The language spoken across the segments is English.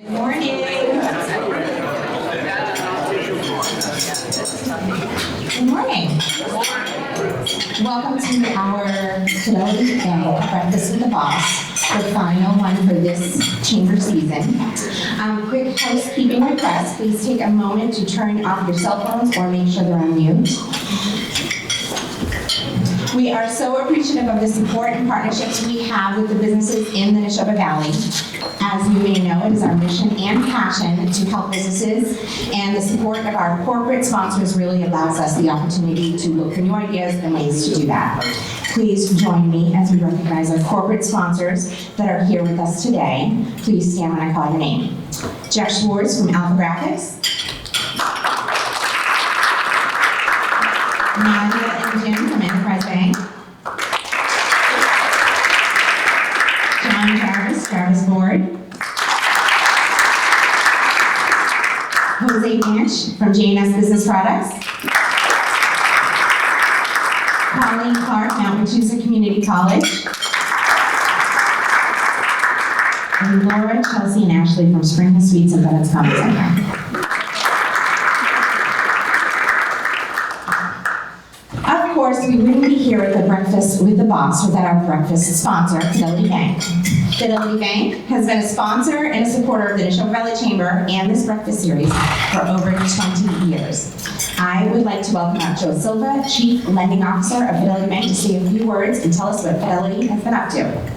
Good morning. Good morning. Welcome to our Fidelity Bank Breakfast with the Boss, the final one for this chamber season. Quick housekeeping request, please take a moment to turn off your cell phones or make sure they're on mute. We are so appreciative of the support and partnerships we have with the businesses in the Neshoba Valley. As you may know, it is our mission and passion to help businesses, and the support of our corporate sponsors really allows us the opportunity to look for new ideas and ways to do that. Please join me as we recognize our corporate sponsors that are here with us today. Please stand when I call your name. Jeff Schwartz from Alpha Graphics. Nadia and Jim from Enterprise Bank. John Jarvis Board. Jose Banch from J&S Business Products. Colleen Clark, Mount Wachusett Community College. And Laura, Chelsea, and Ashley from Spring Hill Suites and Bennett's Common Center. Of course, we wouldn't be here at the Breakfast with the Boss without our breakfast sponsor, Fidelity Bank. Fidelity Bank has been a sponsor and a supporter of the Neshoba Valley Chamber and this breakfast series for over 20 years. I would like to welcome out Joe Silva, Chief Lending Officer of Fidelity Bank, to say a few words and tell us what Fidelity has been up to.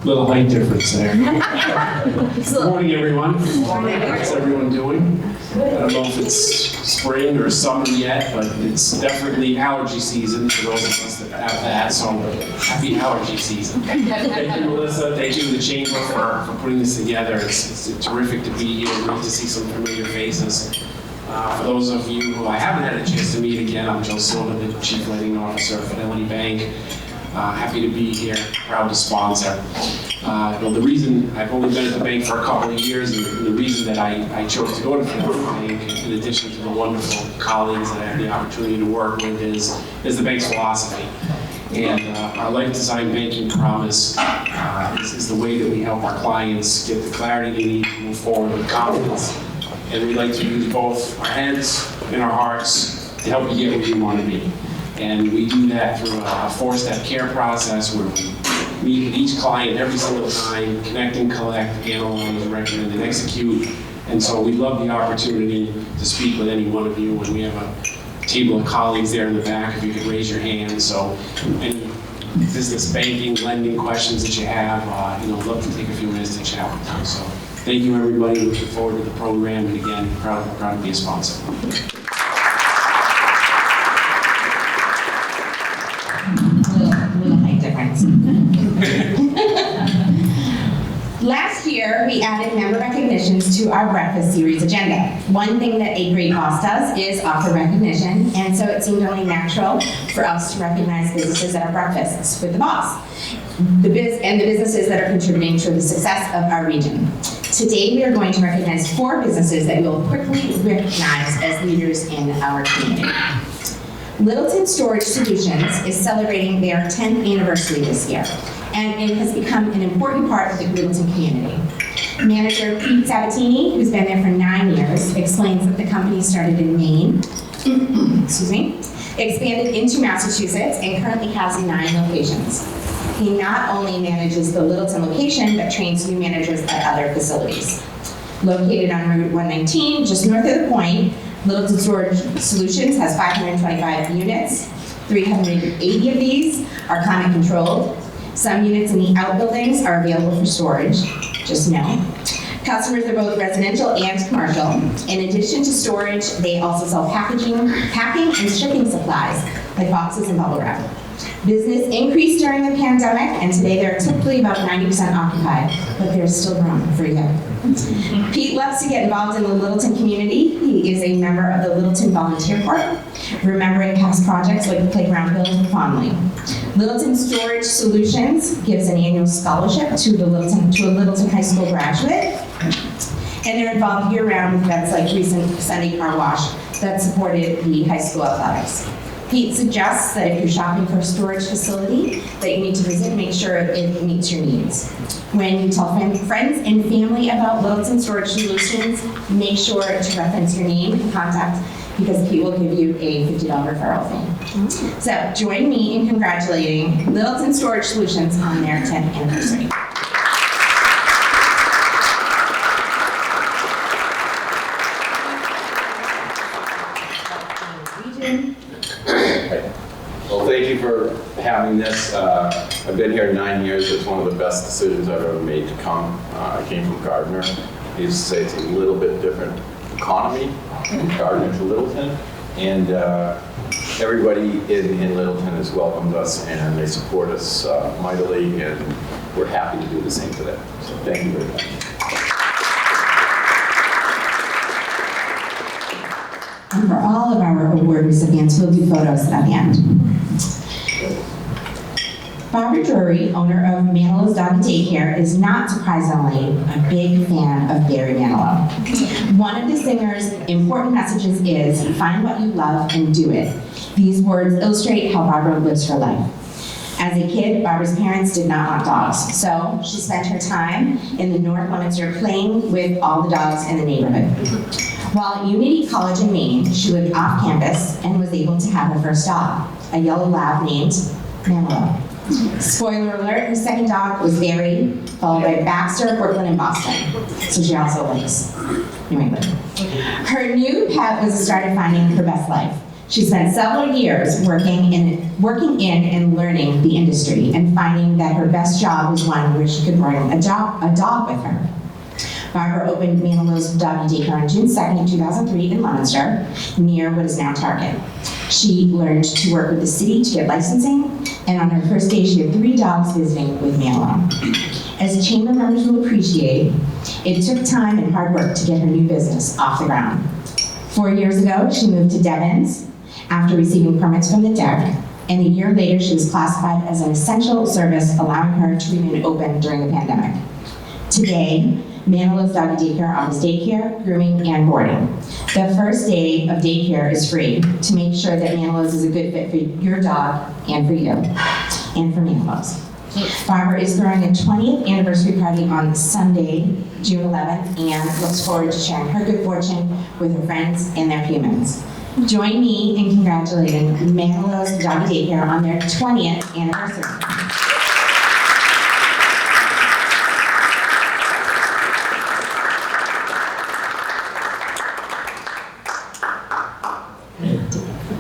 Little height difference there. Good morning, everyone. How's everyone doing? I don't know if it's spring or summer yet, but it's definitely allergy season for those of us that have that, so happy allergy season. Thank you, Melissa. Thank you to the Chamber for putting this together. It's terrific to be here. Great to see some familiar faces. For those of you who I haven't had a chance to meet again, I'm Joe Silva, the Chief Lending Officer of Fidelity Bank. Happy to be here, proud to sponsor. The reason I've only been at the bank for a couple of years, and the reason that I chose to go to Fidelity Bank, in addition to the wonderful colleagues that I have the opportunity to work with, is the bank's philosophy. And our life design banking promise is the way that we help our clients get the clarity they need to move forward with confidence. And we like to use both our heads and our hearts to help you get where you want to be. And we do that through a four-step care process where we meet with each client every single time, connect and collect, analyze, recommend, and execute. And so we love the opportunity to speak with any one of you. And we have a table of colleagues there in the back, if you could raise your hand. So any business banking, lending questions that you have, love to take a few minutes to chat with you. So thank you, everybody. Looking forward to the program. And again, proud to be a sponsor. Last year, we added member recognitions to our breakfast series agenda. One thing that a great boss does is offer recognition, and so it seemed only natural for us to recognize businesses at our breakfasts with the boss, and the businesses that are contributing to the success of our region. Today, we are going to recognize 4 businesses that we will quickly recognize as leaders in our community. Littleton Storage Solutions is celebrating their 10th anniversary this year, and it has become an important part of the Littleton community. Manager Pete Sabatini, who's been there for 9 years, explains that the company started in Maine, expanded into Massachusetts, and currently has 9 locations. He not only manages the Littleton location, but trains new managers at other facilities. Located on Route 119, just north of the Point, Littleton Storage Solutions has 525 units. 380 of these are climate controlled. Some units in the outbuildings are available for storage, just know. Customers are both residential and commercial. In addition to storage, they also sell packing and shipping supplies, like boxes and bubble wrap. Business increased during the pandemic, and today they're typically about 90% occupied, but there's still room for you. Pete loves to get involved in the Littleton community. He is a member of the Littleton Volunteer Corps, remembering past projects like the playground build fondly. Littleton Storage Solutions gives an annual scholarship to a Littleton High School graduate, and they're involved year-round with events like recent Sunday Car Wash that supported the high school athletics. Pete suggests that if you're shopping for a storage facility that you need to visit, make sure it meets your needs. When you tell friends and family about Littleton Storage Solutions, make sure to reference your name and contact, because Pete will give you a $50 referral fee. So join me in congratulating Littleton Storage Solutions on their 10th anniversary. Well, thank you for having this. I've been here 9 years. It's one of the best decisions I've ever made to come. I came from Gardner. I used to say it's a little bit different economy from Gardner to Littleton. And everybody in Littleton has welcomed us and they support us mightily, and we're happy to do the same for them. So thank you very much. And for all of our award recipients, we'll do photos at the end. Barbara Drury, owner of Manilow's Dog and Daycare, is not surprisingly a big fan of Barry Manilow. One of the singer's important messages is, find what you love and do it. These words illustrate how Barbara lives her life. As a kid, Barbara's parents did not want dogs, so she spent her time in the North Leominster playing with all the dogs in the neighborhood. While at Unity College in Maine, she lived off campus and was able to have her first dog, a yellow lab named Manilow. Spoiler alert, her second dog was Barry, followed by Baxter, Brooklyn, and Boston. So she also likes New England. Her new pet was the start of finding her best life. She spent several years working in and learning the industry and finding that her best job was one where she could bring a dog with her. Barbara opened Manilow's Dog and Daycare on June 2nd, 2003 in Leominster, near what is now Target. She learned to work with the city to get licensing, and on her first day, she had 3 dogs visiting with Manilow. As chamber members will appreciate, it took time and hard work to get her new business off the ground. 4 years ago, she moved to Devens after receiving permits from the DEC, and a year later, she was classified as an essential service, allowing her to remain open during the pandemic. Today, Manilow's Dog and Daycare offers daycare, grooming, and boarding. The first day of daycare is free to make sure that Manilow's is a good fit for your dog and for you, and for Manilow's. Barbara is throwing a 20th anniversary party on Sunday, June 11th, and looks forward to sharing her good fortune with her friends and their humans. Join me in congratulating Manilow's Dog and Daycare on their 20th anniversary.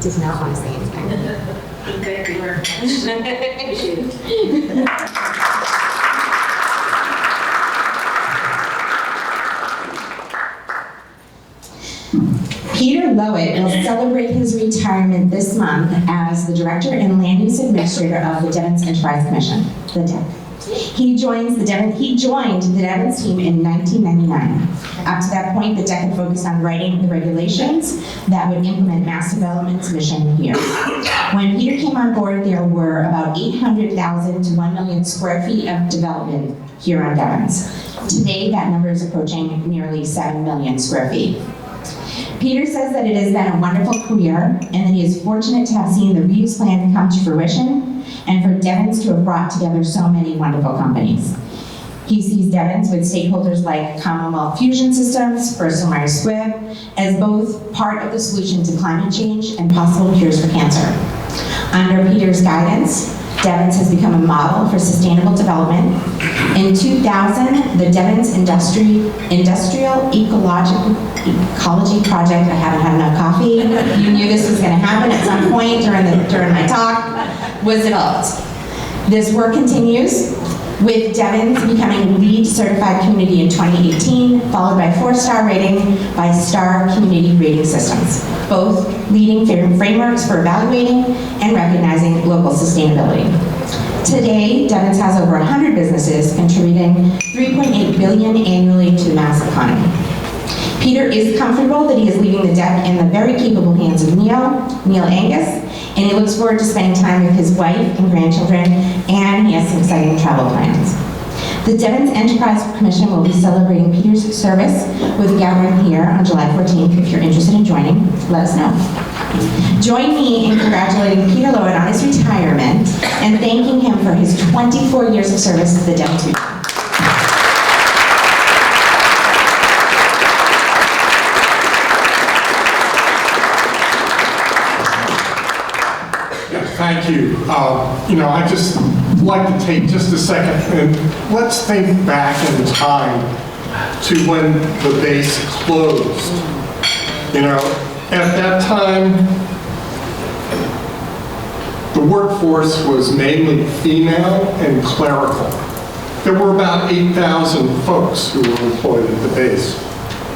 Does not want to say anything. Thank you very much. Peter Lowett will celebrate his retirement this month as the Director and Land Use Administrator of the Devens Enterprise Commission, the DEC. He joined the Devens team in 1999. Up to that point, the DEC had focused on writing the regulations that would implement Mass Development's mission here. When Peter came on board, there were about 800,000 to 1 million square feet of development here on Devens. Today, that number is approaching nearly 7 million square feet. Peter says that it has been a wonderful career and that he is fortunate to have seen the reuse plan come to fruition and for Devens to have brought together so many wonderful companies. He sees Devens with stakeholders like Commonwealth Fusion Systems, Bristol Myers Squibb, as both part of the solution to climate change and possible cures for cancer. Under Peter's guidance, Devens has become a model for sustainable development. In 2000, the Devens Industrial Ecology Project, I haven't had enough coffee, you knew this was going to happen at some point during my talk, was developed. This work continues, with Devens becoming LEED certified community in 2018, followed by 4-star rating by Star Community Rating Systems, both leading frameworks for evaluating and recognizing local sustainability. Today, Devens has over 100 businesses contributing $3.8 billion annually to the Mass economy. Peter is comfortable that he is leaving the DEC in the very capable hands of Neil Angus, and he looks forward to spending time with his wife and grandchildren, and he has some exciting travel plans. The Devon's Enterprise Commission will be celebrating Peter's service with a gathering here on July 14th. If you're interested in joining, let us know. Join me in congratulating Peter Lowen on his retirement and thanking him for his 24 years of service to the Devon's region. Thank you. I just like to take just a second and let's think back in time to when the base closed. At that time, the workforce was mainly female and clerical. There were about 8,000 folks who were employed at the base.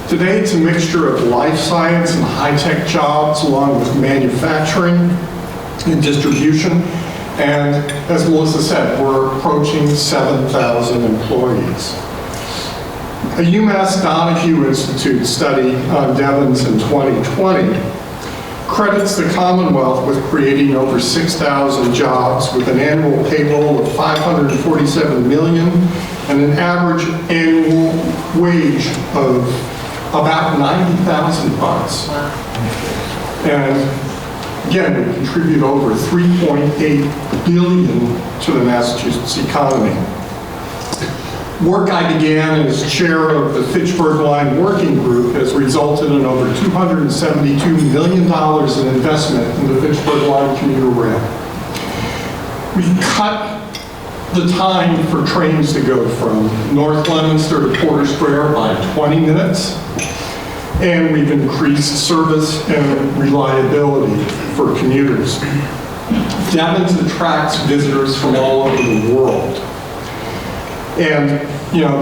Today, it's a mixture of life science and high-tech jobs along with manufacturing and distribution. And as Melissa said, we're approaching 7,000 employees. A UMass Donahue Institute study on Devon's in 2020 credits the Commonwealth with creating over 6,000 jobs with an annual payroll of $547 million and an average annual wage of about $90,000. And again, we contribute over $3.8 billion to the Massachusetts economy. Work I began as chair of the Fitchburg Line Working Group has resulted in over $272 million in investment in the Fitchburg Line commuter rail. We've cut the time for trains to go from North Leominster to Porter Square by 20 minutes, and we've increased service and reliability for commuters. Devon's attracts visitors from all over the world. And,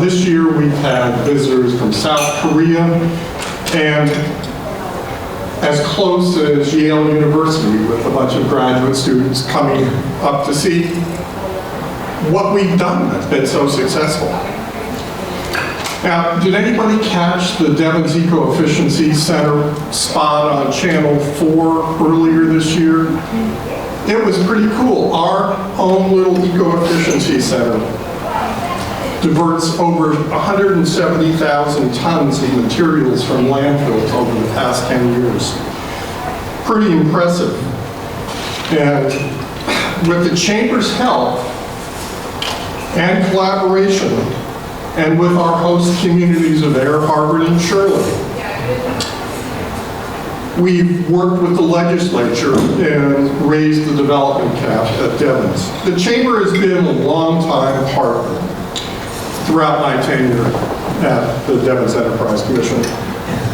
this year we've had visitors from South Korea and as close as Yale University with a bunch of graduate students coming up to see what we've done that's been so successful. Now, did anybody catch the Devon's Eco-Efficiency Center spot on Channel 4 earlier this year? It was pretty cool. Our own little Eco-Efficiency Center diverts over 170,000 tons of materials from landfills over the past 10 years. Pretty impressive. And with the Chamber's help and collaboration, and with our host communities of Air, Harvard, and Shirley, we've worked with the legislature and raised the development cap at Devon's. The Chamber has been a long-time partner throughout my tenure at the Devon's Enterprise Commission.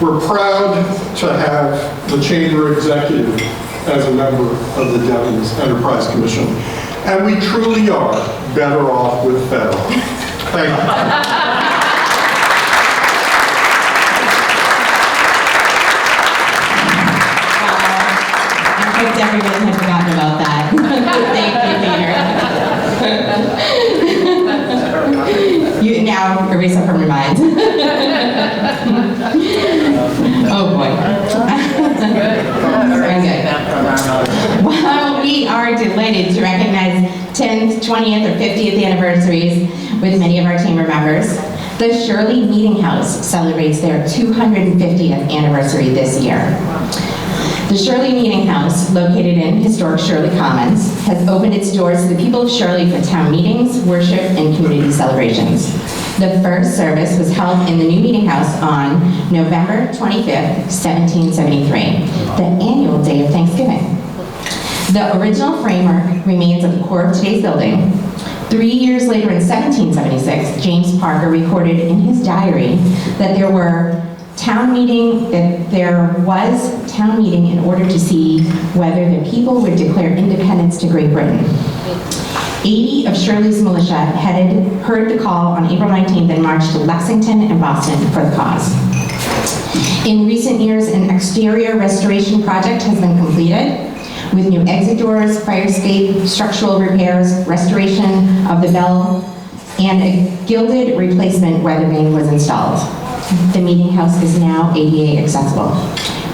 We're proud to have the Chamber Executive as a member of the Devon's Enterprise Commission. And we truly are better off with better. Thank you. I hoped everyone had forgotten about that. Thank you, Peter. You now erase it from your mind. Oh boy. Very good. Well, we are delighted to recognize 10th, 20th, or 50th anniversaries with many of our chamber members. The Shirley Meeting House celebrates their 250th anniversary this year. The Shirley Meeting House, located in historic Shirley Commons, has opened its doors to the people of Shirley for town meetings, worship, and community celebrations. The first service was held in the new meeting house on November 25th, 1773, the annual day of Thanksgiving. The original framework remains at the core of today's building. 3 years later, in 1776, James Parker recorded in his diary that there was town meeting in order to see whether the people would declare independence to Great Britain. 80 of Shirley's militia heard the call on April 19th and marched to Lexington and Boston for the cause. In recent years, an exterior restoration project has been completed with new exit doors, fire escape, structural repairs, restoration of the bell, and a gilded replacement weather vane was installed. The meeting house is now ADA accessible.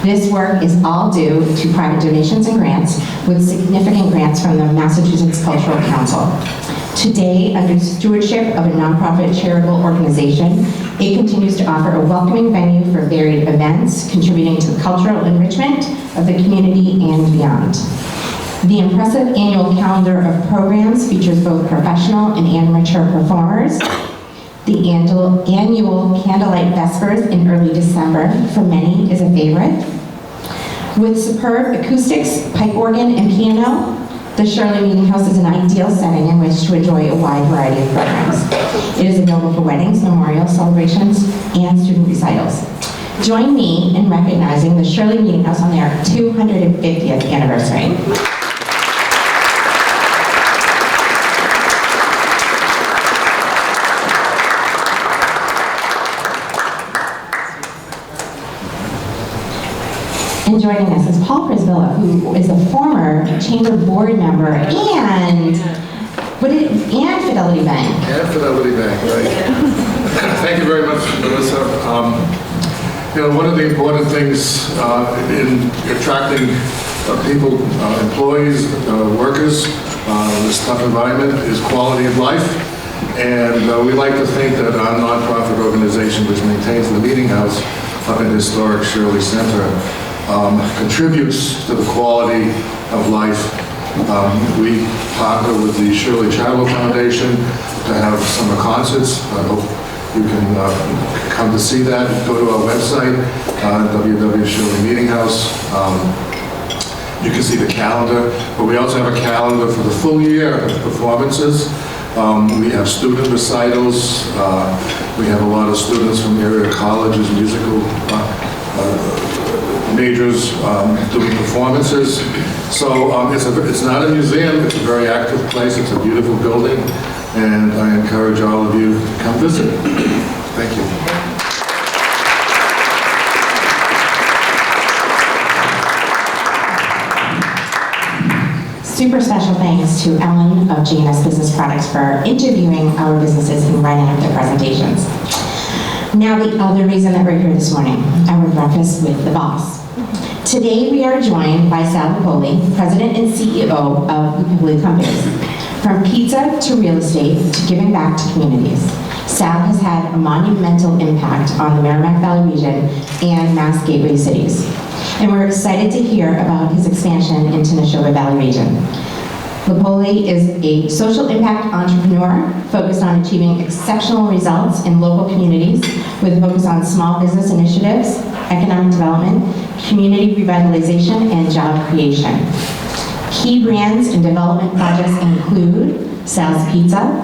This work is all due to private donations and grants, with significant grants from the Massachusetts Cultural Council. Today, under stewardship of a nonprofit charitable organization, it continues to offer a welcoming venue for varied events, contributing to the cultural enrichment of the community and beyond. The impressive annual calendar of programs features both professional and amateur performers. The annual Candlelight Vespers in early December, for many, is a favorite. With superb acoustics, pipe organ, and piano, the Shirley Meeting House is an ideal setting in which to enjoy a wide variety of programs. It is available for weddings, memorials, celebrations, and student recitals. Join me in recognizing the Shirley Meeting House on their 250th anniversary. And joining us is Paul Prisvilla, who is a former Chamber Board member and Fidelity Bank. And Fidelity Bank, right. Thank you very much, Melissa. One of the important things in attracting people, employees, workers, in this tough environment is quality of life. And we like to think that our nonprofit organization, which maintains the meeting house up in historic Shirley Center, contributes to the quality of life. We partner with the Shirley Charitable Foundation to have summer concerts. I hope you can come to see that. Go to our website, www.Shirley Meeting House. You can see the calendar, but we also have a calendar for the full year of performances. We have student recitals. We have a lot of students from area colleges, musical majors doing performances. So it's not a museum, it's a very active place, it's a beautiful building, and I encourage all of you to come visit. Thank you. Super special thanks to Ellen of J&S Business Products for interviewing our businesses and writing up their presentations. Now the other reason that we're here this morning, our breakfast with the boss. Today we are joined by Sal Lupoli, President and CEO of Lupoli Companies. From pizza to real estate to giving back to communities, Sal has had a monumental impact on the Merrimack Valley region and Mass Gateway cities. And we're excited to hear about his expansion into Neshoba Valley region. Lupoli is a social impact entrepreneur focused on achieving exceptional results in local communities with a focus on small business initiatives, economic development, community revitalization, and job creation. Key brands and development projects include Sal's Pizza,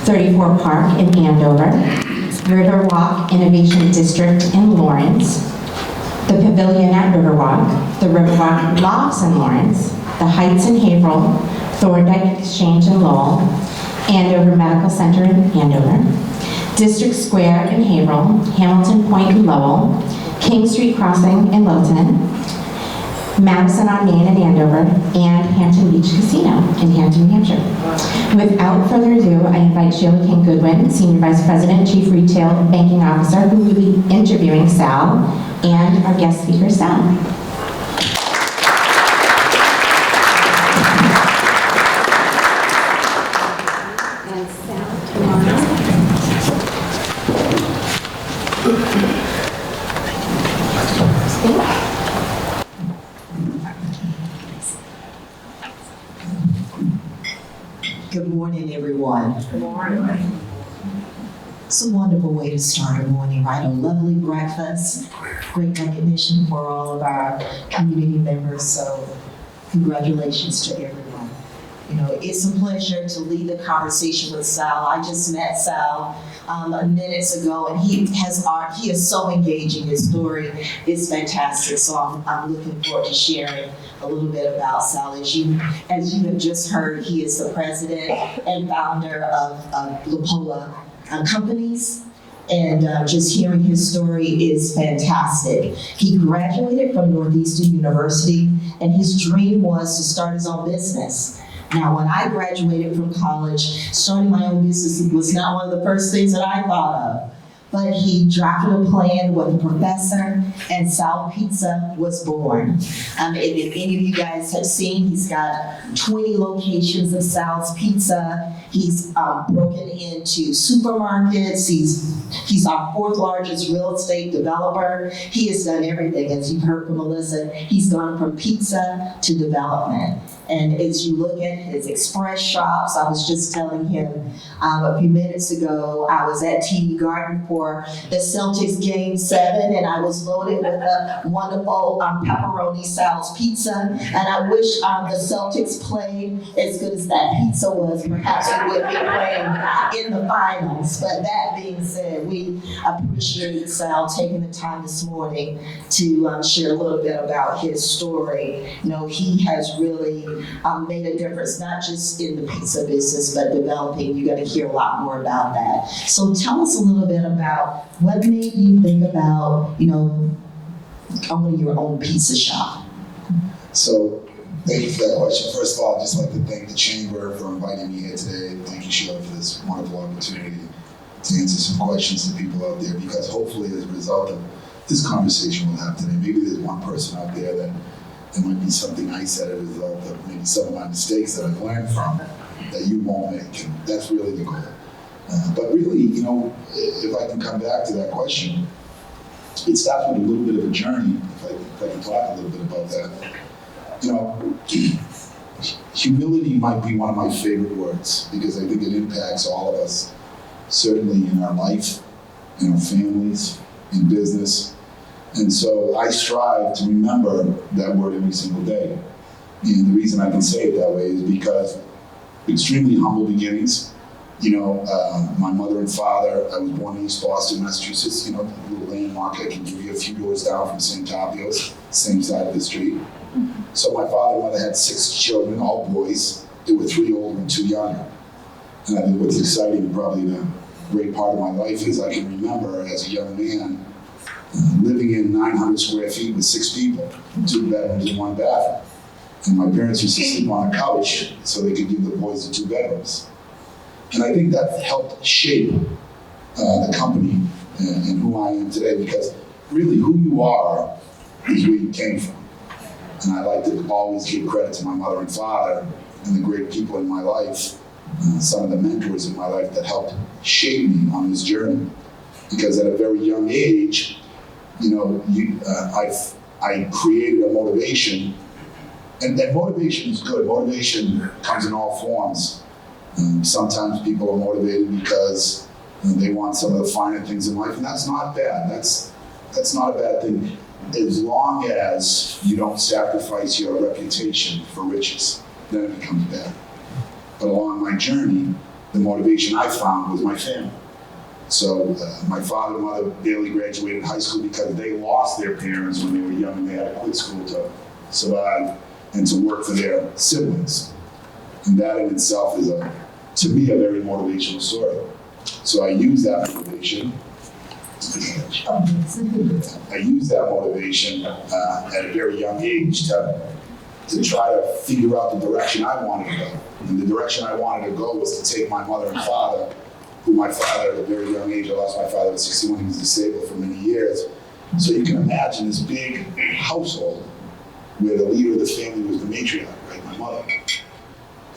34 Park in Andover, Riverwalk Innovation District in Lawrence, the Pavilion at Riverwalk, the Riverwalk Lofts in Lawrence, the Heights in Haverhill, Thorndike Exchange in Lowell, Andover Medical Center in Andover, District Square in Haverhill, Hamilton Point in Lowell, King Street Crossing in Littleton, Madison on Main in Andover, and Hampton Beach Casino in Hampton, New Hampshire. Without further ado, I invite Sheila King Goodwin, Senior Vice President, Chief Retail and Banking Officer, who will be interviewing Sal, and our guest speaker, Sal. Good morning, everyone. Good morning. It's a wonderful way to start a morning, right? A lovely breakfast, great recognition for all of our community members, so congratulations to everyone. It's a pleasure to lead the conversation with Sal. I just met Sal minutes ago, and he is so engaging. His story is fantastic, so I'm looking forward to sharing a little bit about Sal. As you have just heard, he is the president and founder of Lupoli Companies, and just hearing his story is fantastic. He graduated from Northeastern University, and his dream was to start his own business. Now, when I graduated from college, starting my own business was not one of the first things that I thought of. But he drafted a plan with a professor, and Sal Pizza was born. And if any of you guys have seen, he's got 20 locations of Sal's Pizza. He's broken into supermarkets. He's our fourth largest real estate developer. He has done everything, as you've heard from Melissa. He's gone from pizza to development. And as you look at his express shops, I was just telling him a few minutes ago, I was at TD Garden for the Celtics Game 7, and I was loaded with a wonderful pepperoni Sal's pizza. And I wish the Celtics played as good as that pizza was. Perhaps we would be playing in the finals. But that being said, we appreciate Sal taking the time this morning to share a little bit about his story. You know, he has really made a difference, not just in the pizza business, but developing. You're going to hear a lot more about that. So tell us a little bit about what made you think about, owning your own pizza shop. So thank you for that question. First of all, I'd just like to thank the Chamber for inviting me here today. Thank you, Sheila, for this wonderful opportunity to answer some questions to people out there, because hopefully as a result of this conversation we'll have today, maybe there's one person out there that there might be something I said as a result of maybe some of my mistakes that I've learned from that you won't make, and that's really the goal. But really, if I can come back to that question, it starts with a little bit of a journey, if I can talk a little bit about that. Humility might be one of my favorite words, because I think it impacts all of us, certainly in our life, in our families, in business. And so I strive to remember that word every single day. And the reason I can say it that way is because extremely humble beginnings. My mother and father, I was born in East Boston, Massachusetts, a little landmark. I can give you a few doors down from St. Tapio's, same side of the street. So my father and mother had 6 children, all boys. There were 3 older and 2 younger. And I think what's exciting, probably the great part of my life, is I can remember as a young man living in 900 square feet with 6 people, 2 bedrooms and 1 bathroom. And my parents used to sleep on a couch so they could give the boys the 2 bedrooms. And I think that helped shape the company and who I am today, because really who you are is where you came from. And I like to always give credit to my mother and father and the great people in my life, some of the mentors in my life that helped shape me on this journey. Because at a very young age, I created a motivation, and that motivation is good. Motivation comes in all forms. Sometimes people are motivated because they want some of the finer things in life, and that's not bad. That's not a bad thing, as long as you don't sacrifice your reputation for riches. Then it becomes bad. But along my journey, the motivation I found was my family. So my father and mother barely graduated high school because they lost their parents when they were young, and they had to quit school to survive and to work for their siblings. And that in itself is, to me, a very motivational story. So I use that motivation. At a very young age to try to figure out the direction I wanted to go. And the direction I wanted to go was to take my mother and father, who my father at a very young age, I lost my father at 61, he was disabled for many years. So you can imagine this big household where the leader of the family was the matriarch, right, my mother.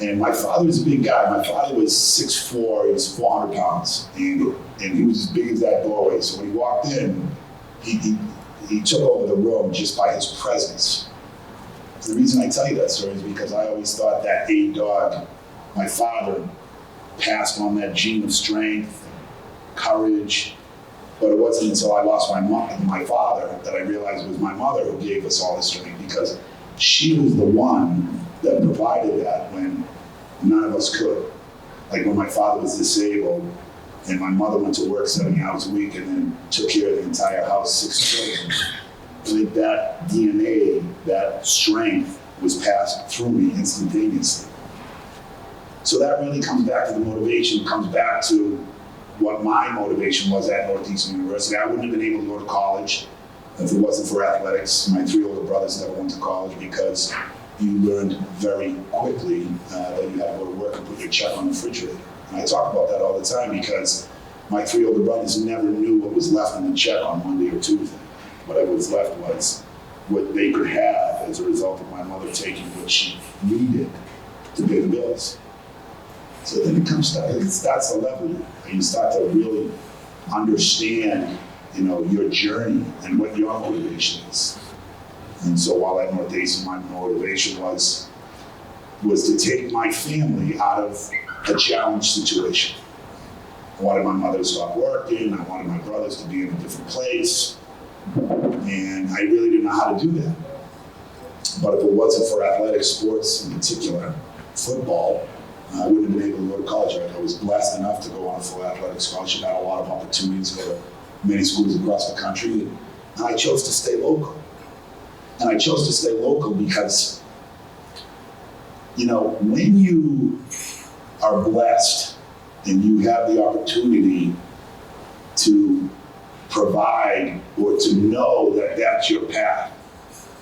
And my father was a big guy. My father was 6'4", he was 400 pounds. And he was as big as that doorway. So when he walked in, he took over the room just by his presence. The reason I tell you that story is because I always thought that dog, my father, passed on that gene of strength, courage. But it wasn't until I lost my father that I realized it was my mother who gave us all the strength, because she was the one that provided that when none of us could. Like when my father was disabled and my mother went to work 70 hours a week and then took care of the entire house, 6 children. Like that DNA, that strength was passed through me instantaneously. So that really comes back to the motivation, comes back to what my motivation was at Northeastern University. I wouldn't have been able to go to college if it wasn't for athletics. My 3 older brothers never went to college because you learned very quickly that you had to go to work and put your check on the refrigerator. And I talk about that all the time because my 3 older brothers never knew what was left in the check on Monday or Tuesday. Whatever was left was what they could have as a result of my mother taking what she needed to pay the bills. So then it starts to level you, and you start to really understand, your journey and what your motivation is. And so while at Northeastern, my motivation was to take my family out of a challenged situation. I wanted my mother to stop working, I wanted my brothers to be in a different place, and I really didn't know how to do that. But if it wasn't for athletic sports in particular, football, I wouldn't have been able to go to college. I was blessed enough to go on a full athletic scholarship, had a lot of opportunities to go to many schools across the country, and I chose to stay local. And I chose to stay local because, when you are blessed and you have the opportunity to provide or to know that that's your path,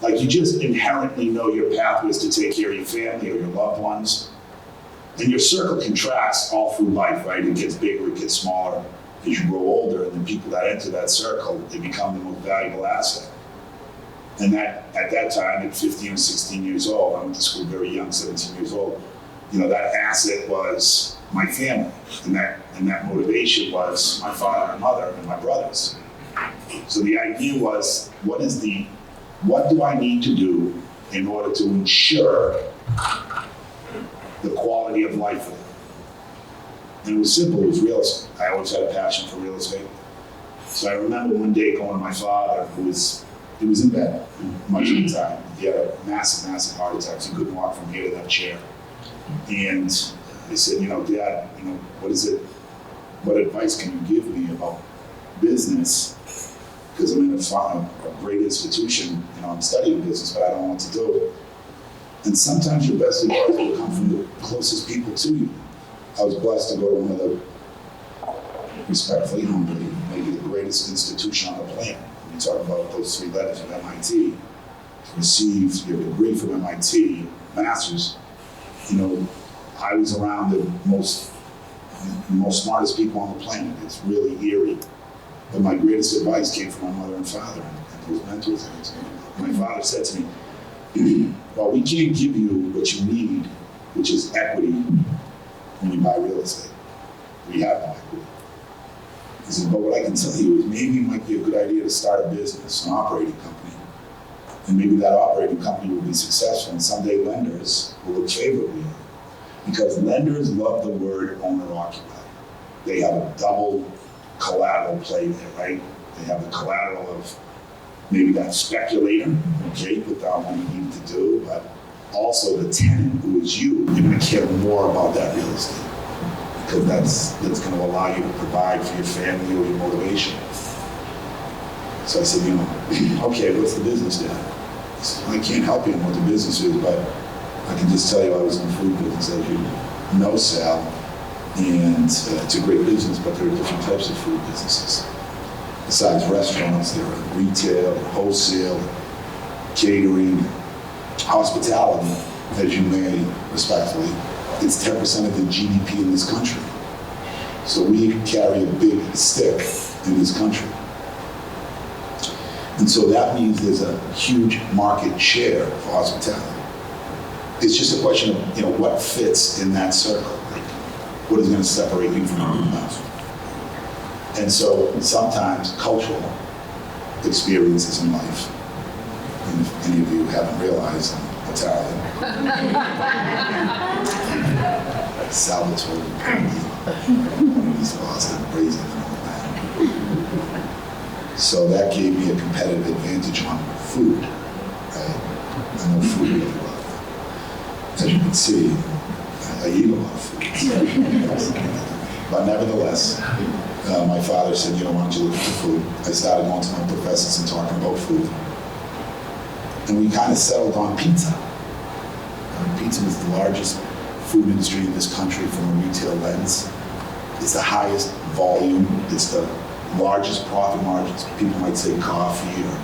like you just inherently know your path was to take care of your family or your loved ones, and your circle contracts all through life, right? It gets bigger, it gets smaller as you grow older, and the people that enter that circle, they become the most valuable asset. And that, at that time, at 15 or 16 years old, I went to school very young, 17 years old, that asset was my family. And that motivation was my father and mother and my brothers. So the idea was, what do I need to do in order to ensure the quality of life for them? And it was simple, it was real estate. I always had a passion for real estate. So I remember one day going to my father, he was in bed much of the time. He had a massive, massive heart attack. He couldn't walk from here to that chair. And I said, Dad, what advice can you give me about business? Because I'm in a great institution, I'm studying business, but I don't know what to do. And sometimes your best advice will come from the closest people to you. I was blessed to go to one of the, respectfully, humbly, maybe the greatest institution on the planet. When you talk about those three letters of MIT, to receive your degree from MIT, master's, I was around the most smartest people on the planet. It's really eerie. But my greatest advice came from my mother and father and those mentors. My father said to me, well, we can't give you what you need, which is equity, when you buy real estate. We have no equity. He said, but what I can tell you is maybe it might be a good idea to start a business, an operating company. And maybe that operating company will be successful, and someday lenders will look favorably on it. Because lenders love the word owner-occupied. They have a double collateral play there, right? They have the collateral of maybe that speculator, okay, put down what you need to do, but also the tenant who is you. You're gonna care more about that real estate because that's gonna allow you to provide for your family or your motivation. So I said, okay, what's the business then? I can't help you in what the business is, but I can just tell you I was in the food business, as you know, Sal, and it's a great business, but there are different types of food businesses. Besides restaurants, there are retail, wholesale, catering, hospitality, as you may respectfully. It's 10% of the GDP in this country. So we carry a big stick in this country. And so that means there's a huge market share for hospitality. It's just a question of, what fits in that circle. What is going to separate you from everyone else? And so sometimes cultural experiences in life, and if any of you haven't realized, I'm Italian. Sal Lupoli, East Boston, raised in an old man. So that gave me a competitive advantage on food, right? I know food really well. As you can see, I eat a lot of food. But nevertheless, my father said, why don't you look at the food? I started going to my professors and talking about food. And we kind of settled on pizza. Pizza is the largest food industry in this country from a retail lens. It's the highest volume. It's the largest profit margins. People might say coffee or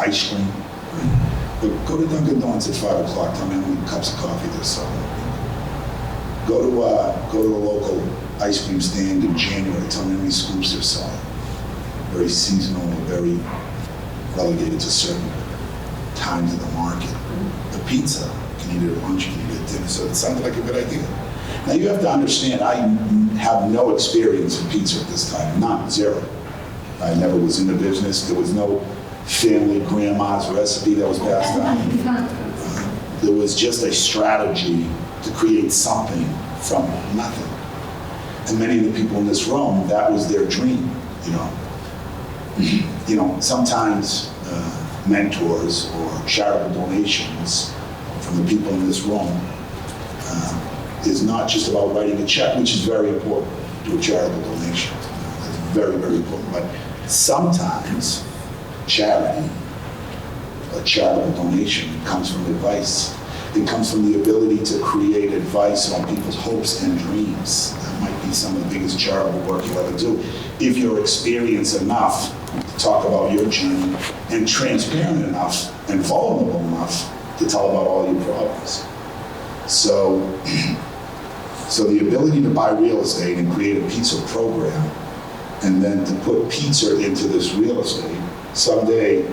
ice cream. But go to Dunkin' Donuts at 5 o'clock, tell me how many cups of coffee they're selling. Go to a local ice cream stand in January, tell me how many scoops they're selling. Very seasonal, very relegated to certain times of the market. The pizza You can eat it at lunch, you can eat it at dinner, so it sounded like a good idea. Now you have to understand, I have no experience in pizza at this time, none, zero. I never was in the business, there was no family grandma's recipe that was passed down. There was just a strategy to create something from nothing. And many of the people in this room, that was their dream, you know. You know, sometimes mentors or charitable donations from the people in this room is not just about writing a check, which is very important, to a charitable donation. It's very, very important. But sometimes charity, a charitable donation, comes from advice. It comes from the ability to create advice on people's hopes and dreams. That might be some of the biggest charitable work you'll ever do. If you're experienced enough to talk about your journey and transparent enough and vulnerable enough to tell about all your problems. So the ability to buy real estate and create a pizza program and then to put pizza into this real estate, someday,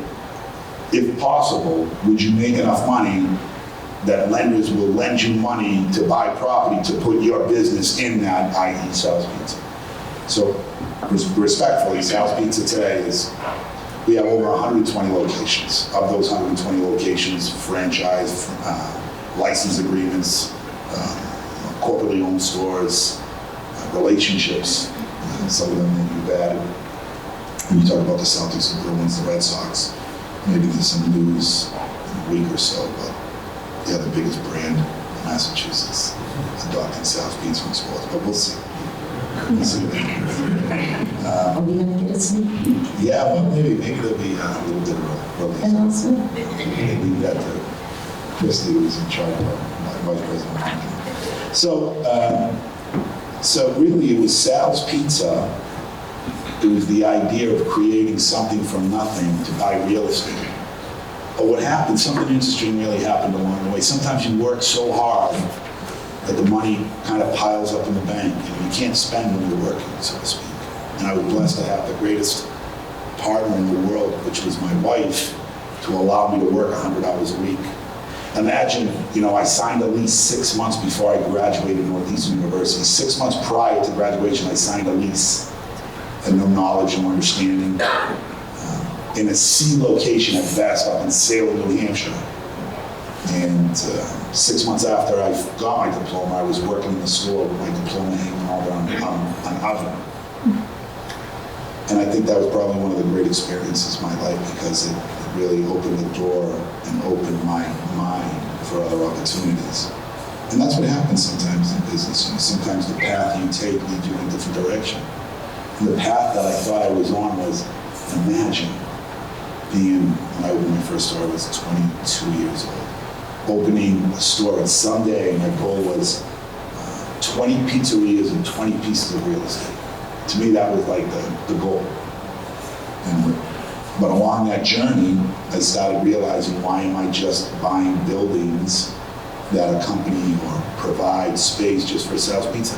if possible, would you make enough money that lenders will lend you money to buy property to put your business in that, i.e. Sal's Pizza. So respectfully, Sal's Pizza today is, we have over 120 locations. Of those 120 locations, franchise, license agreements, corporately owned stores, relationships, some of them that you've added. When you talk about the Celtics, the Bruins, the Red Sox, maybe there's some news in a week or so, but yeah, the biggest brand in Massachusetts adopting Sal's Pizza in sports, but we'll see. We'll see. Are we gonna get a sneak peek? Yeah, well, maybe there'll be a little bit of a release. Announcement? They leave that to Christy, who's in charge of my vice president. So really it was Sal's Pizza. It was the idea of creating something from nothing to buy real estate. But what happened, something interesting really happened along the way. Sometimes you work so hard that the money kind of piles up in the bank. You know, you can't spend when you're working, so to speak. And I was blessed to have the greatest partner in the world, which was my wife, to allow me to work 100 hours a week. Imagine, you know, I signed a lease 6 months before I graduated Northeastern University. 6 months prior to graduation, I signed a lease. Had no knowledge, no understanding. In a C location at best, up in Salem, New Hampshire. And 6 months after I got my diploma, I was working in the store with my diploma hanging over on an oven. And I think that was probably one of the great experiences of my life because it really opened the door and opened my mind for other opportunities. And that's what happens sometimes in business. You know, sometimes the path you take leads you in a different direction. And the path that I thought I was on was, imagine being, when I opened my first store, I was 22 years old. Opening a store, and someday my goal was 20 pizzerias and 20 pieces of real estate. To me, that was like the goal. But along that journey, I started realizing, why am I just buying buildings that accompany or provide space just for Sal's Pizza?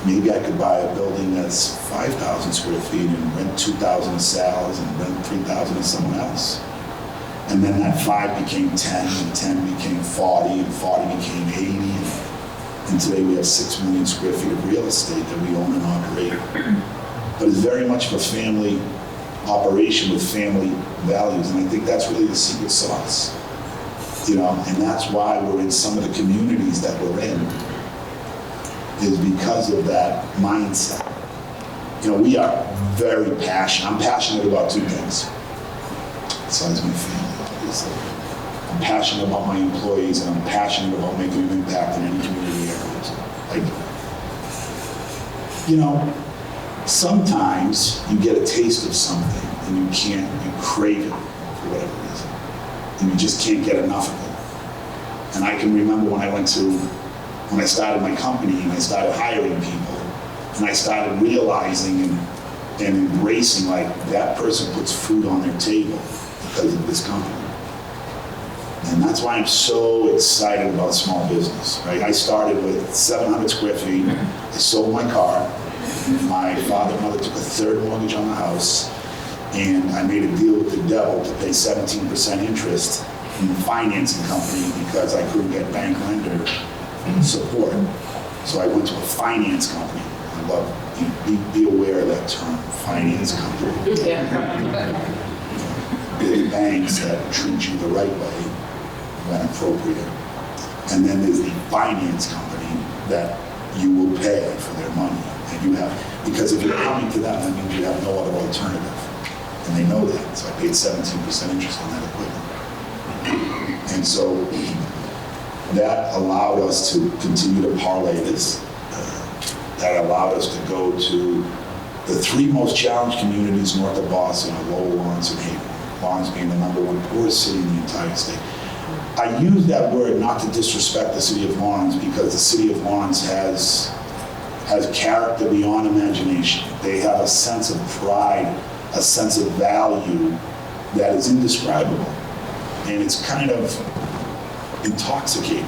Maybe I could buy a building that's 5,000 square feet and rent 2,000 to Sal's and rent 3,000 to someone else. And then that 5 became 10, and 10 became 40, and 40 became 80. And today we have 6 million square feet of real estate that we own and operate. But it's very much of a family operation with family values, and I think that's really the secret sauce. You know, and that's why we're in some of the communities that we're in, is because of that mindset. You know, we are very passionate. I'm passionate about 2 things, besides my family, obviously. I'm passionate about my employees, and I'm passionate about making an impact in any community I go to. You know, sometimes you get a taste of something and you crave it for whatever reason, and you just can't get enough of it. And I can remember when I started my company and I started hiring people, and I started realizing and embracing, like, that person puts food on their table because of this company. And that's why I'm so excited about small business, right? I started with 700 square feet. I sold my car. My father and mother took a 3rd mortgage on the house, and I made a deal with the devil to pay 17% interest in the financing company because I couldn't get bank lender support. So I went to a finance company. I love, be aware of that term, finance company. Big banks that treat you the right way when appropriate. And then there's the finance company that you will pay for their money. And you have, because if you're coming to them, that means you have no other alternative. And they know that. So I paid 17% interest on that equipment. And so that allowed us to continue to parlay this. That allowed us to go to the three most challenged communities north of Boston are Lowell, Lawrence, and Haverhill. Lawrence being the #1 poorest city in the entire state. I use that word not to disrespect the city of Lawrence because the city of Lawrence has character beyond imagination. They have a sense of pride, a sense of value that is indescribable. And it's kind of intoxicating,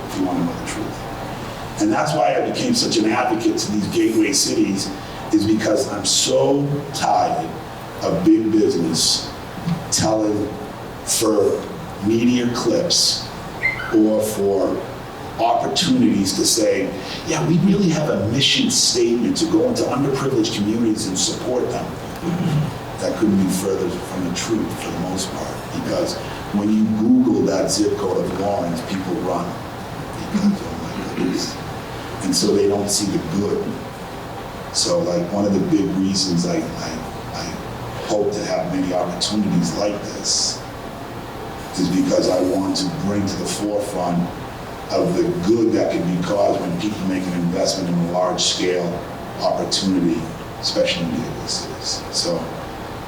if you want to know the truth. And that's why I became such an advocate to these gateway cities, is because I'm so tired of big business telling for media clips or for opportunities to say, yeah, we really have a mission statement to go into underprivileged communities and support them. That couldn't be further from the truth for the most part, because when you Google that zip code of Lawrence, people run because, oh my goodness. And so they don't see the good. So like one of the big reasons I hope to have many opportunities like this is because I want to bring to the forefront of the good that can be caused when people make an investment in a large-scale opportunity, especially in gateway cities. So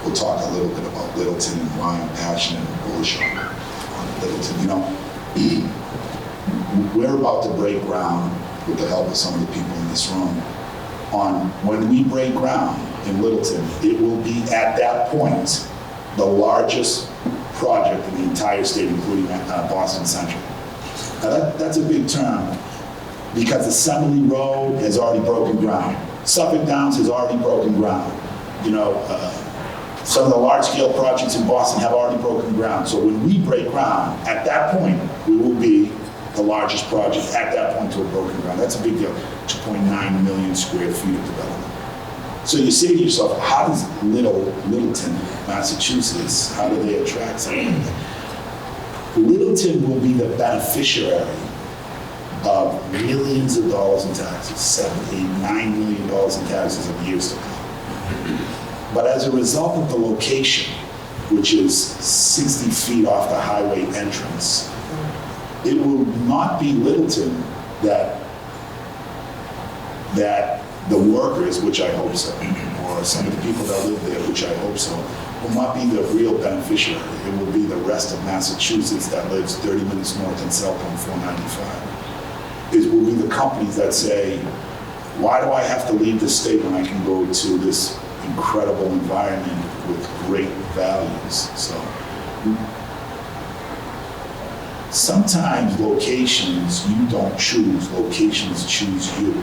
we'll talk a little bit about Littleton and why I'm passionate and bullish on Littleton. You know, we're about to break ground with the help of some of the people in this room on when we break ground in Littleton, it will be at that point the largest project in the entire state, including Boston Central. Now that's a big term because Assembly Road has already broken ground. Suffolk Downs has already broken ground. You know, some of the large-scale projects in Boston have already broken ground. So when we break ground, at that point, we will be the largest project at that point to have broken ground. That's a big deal. 2.9 million square feet of development. So you say to yourself, how does Littleton, Massachusetts, how do they attract something like that? Littleton will be the beneficiary of millions of dollars in taxes, $7, $8, $9 million in taxes in years to come. But as a result of the location, which is 60 feet off the highway entrance, it will not be Littleton that the workers, which I hope so, or some of the people that live there, which I hope so, will not be the real beneficiary. It will be the rest of Massachusetts that lives 30 minutes north and south on 495. It will be the companies that say, why do I have to leave the state when I can go to this incredible environment with great values? So sometimes locations you don't choose, locations choose you.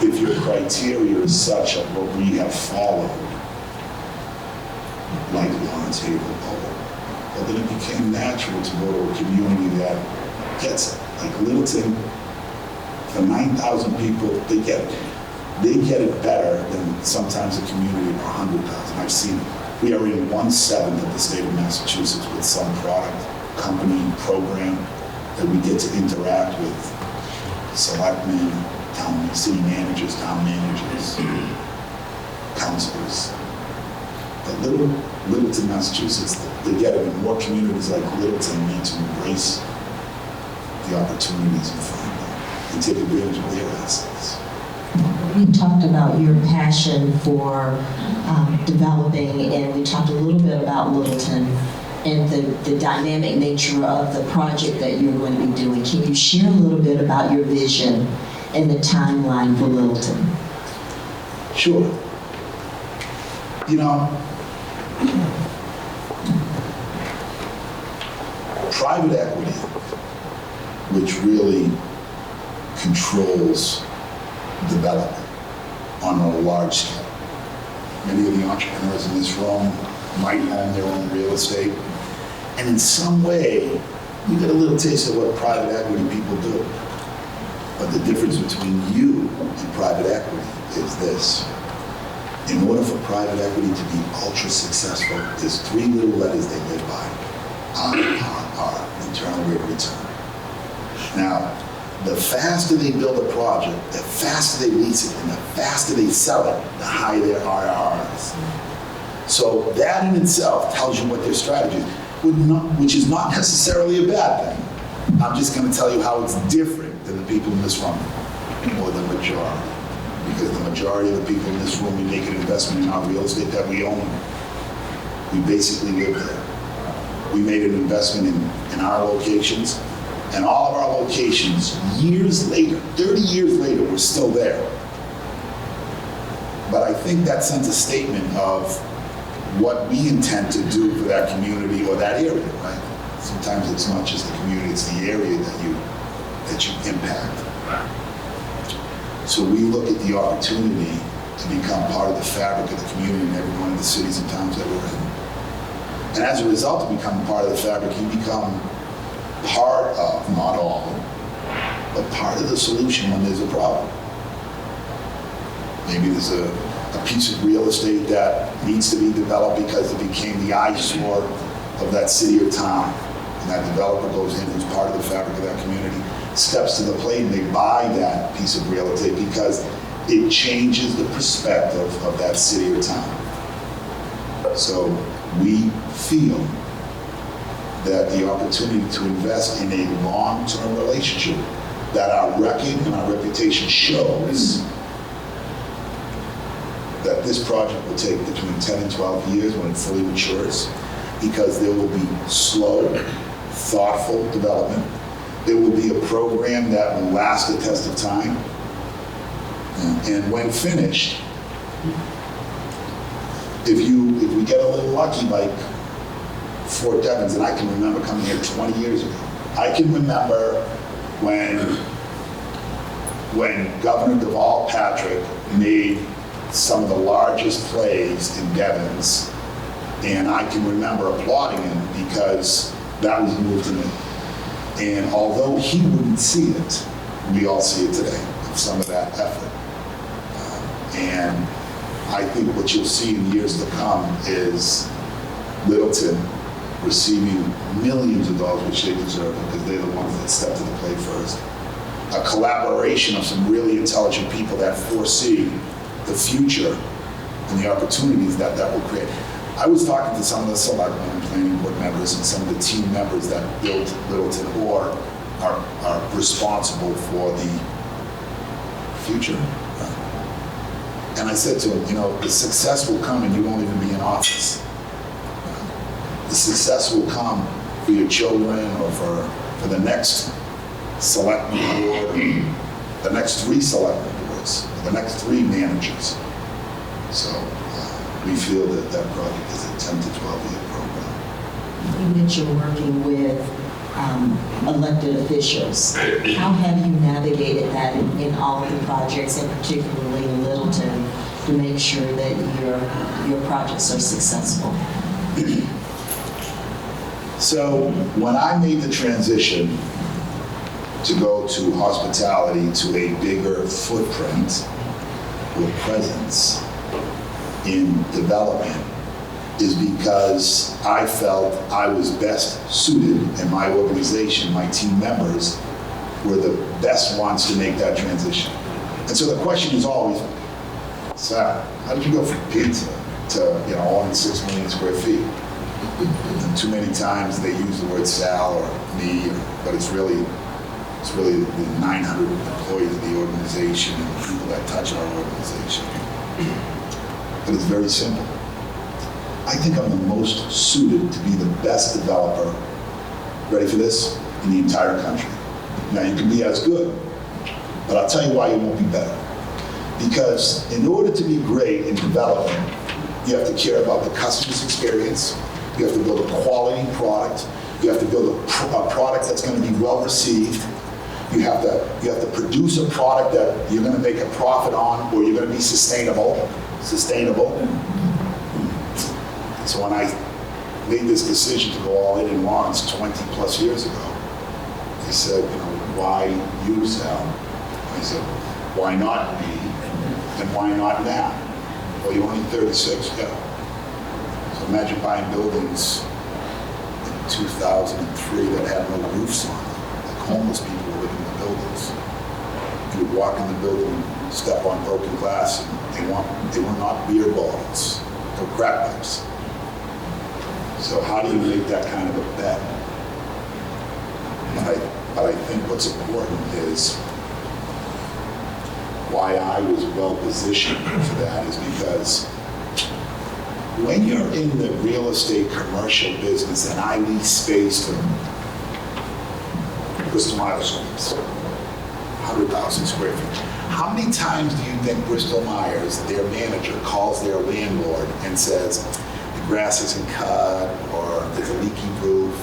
And if your criteria is such of what we have followed, like Lawrence, Haverhill, well then it became natural to go to a community that gets it. Like Littleton, for 9,000 people, they get it better than sometimes a community of 100,000. I've seen it. We are in 1/7 of the state of Massachusetts with some product, company, program that we get to interact with selectmen, city managers, town managers, councilors. But Littleton, Massachusetts, they get it, and more communities like Littleton need to embrace the opportunities in front of them and take advantage of their assets. You talked about your passion for developing, and we talked a little bit about Littleton and the dynamic nature of the project that you're going to be doing. Can you share a little bit about your vision and the timeline for Littleton? Sure. You know, private equity, which really controls development on a large scale. Many of the entrepreneurs in this room might own their own real estate, And in some way, you get a little taste of what private equity people do. But the difference between you and private equity is this. In order for private equity to be ultra successful, there's 3 little letters they live by. R, internal rate of return. Now, the faster they build a project, the faster they lease it, and the faster they sell it, the higher their IRR is. So that in itself tells you what their strategy is, which is not necessarily a bad thing. I'm just going to tell you how it's different than the people in this room, or the majority. Because the majority of the people in this room, we make an investment in our real estate that we own. We basically live there. We made an investment in our locations, and all of our locations, years later, 30 years later, we're still there. But I think that sends a statement of what we intend to do for that community or that area, right? Sometimes it's not just the community, it's the area that you impact. So we look at the opportunity to become part of the fabric of the community in every one of the cities and towns that we're in. And as a result of becoming part of the fabric, you become part of, not all, but part of the solution when there's a problem. Maybe there's a piece of real estate that needs to be developed because it became the eyesore of that city or town. And that developer goes in, who's part of the fabric of that community, steps to the plate and they buy that piece of real estate because it changes the perspective of that city or town. So we feel that the opportunity to invest in a long-term relationship that our record and our reputation shows that this project will take between 10 and 12 years when it fully matures, because there will be slow, thoughtful development. There will be a program that will last the test of time. And when finished, if we get a little lucky like Fort Devens, and I can remember coming here 20 years ago. I can remember when Governor Deval Patrick made some of the largest plays in Devens, and I can remember applauding him because that was moved to me. And although he wouldn't see it, we all see it today, some of that effort. And I think what you'll see in years to come is Littleton receiving millions of dollars, which they deserve because they're the ones that stepped to the plate first. A collaboration of some really intelligent people that foresee the future and the opportunities that will create. I was talking to some of the selectmen and planning board members and some of the team members that built Littleton or are responsible for the future. And I said to them, the success will come and you won't even be in office. The success will come for your children or for the next selectman board, the next 3 selectmen boards, the next 3 managers. So we feel that that project is a 10 to 12-year program. You mentioned working with elected officials. How have you navigated that in all of the projects, and particularly in Littleton, to make sure that your projects are successful? So when I made the transition to go to hospitality to a bigger footprint or presence in development, is because I felt I was best suited, and my organization, my team members, were the best ones to make that transition. And so the question is always, Sal, how did you go from pizza to owning 6 million square feet? And too many times they use the word Sal or me, but it's really the 900 employees of the organization and the people that touch our organization. But it's very simple. I think I'm the most suited to be the best developer, ready for this, in the entire country. Now you can be as good, but I'll tell you why you won't be better. Because in order to be great in development, you have to care about the customer's experience, you have to build a quality product, you have to build a product that's going to be well received, you have to produce a product that you're going to make a profit on, or you're going to be sustainable. So when made this decision to go all in Lawrence 20 plus years ago. He said, why you, Sal? I said, why not me? And why not now? Well, you're only 36, yeah. So imagine buying buildings in 2003 that had no roofs on them. Like homeless people were living in the buildings. You would walk in the building, step on broken glass, and they were not beer bottles, they were crack pipes. So how do you make that kind of a bet? But I think what's important is why I was well positioned for that is because when you're in the real estate commercial business, and I lease space to Bristol Myers Squibbs, 100,000 square feet. How many times do you think Bristol Myers, their manager, calls their landlord and says, the grass isn't cut, or there's a leaky roof?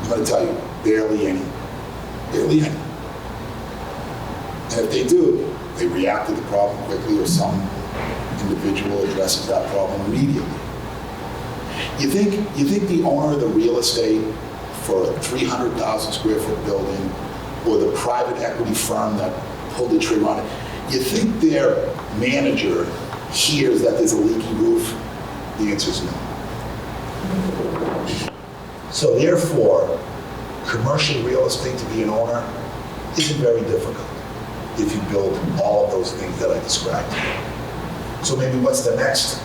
I'm going to tell you, barely any. Barely any. And if they do, they react to the problem quickly, or some individual addresses that problem immediately. You think the owner of the real estate for a 300,000 square foot building, or the private equity firm that pulled the trigger on it, you think their manager hears that there's a leaky roof? The answer is no. So therefore, commercial real estate to be an owner isn't very difficult if you build all of those things that I described. So maybe what's the next